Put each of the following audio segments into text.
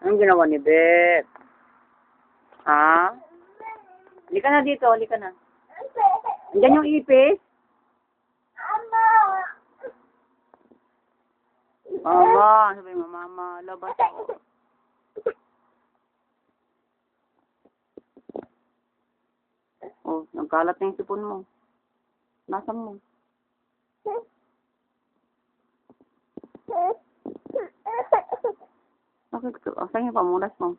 Anong ginawa ni Beth? Ha? Halika na dito, halika na. Andiyan yung ipis? Mama, sabi mo, mama, labas ako. Oh, nagkalat na yung sipon mo. Nasaan mo? Bakit ko? Saan yung pamulas mo?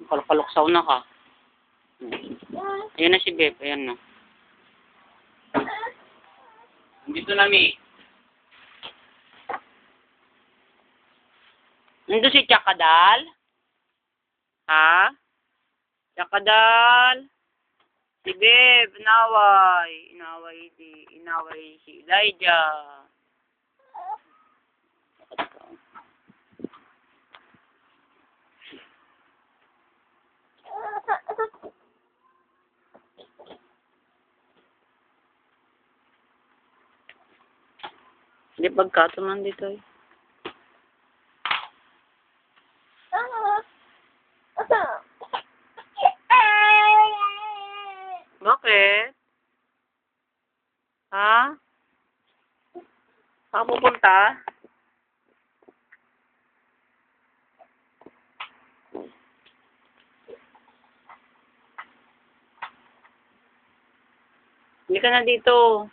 Kaluksaw na ka. Ayan na si Beth, ayan na. Dito na, Mi. Nandun si Chakadal? Ha? Chakadal? Si Beth, inaway si Elijah. Hindi pagkato man dito eh. Bakit? Ha? Saan pupunta? Hindi ka na dito.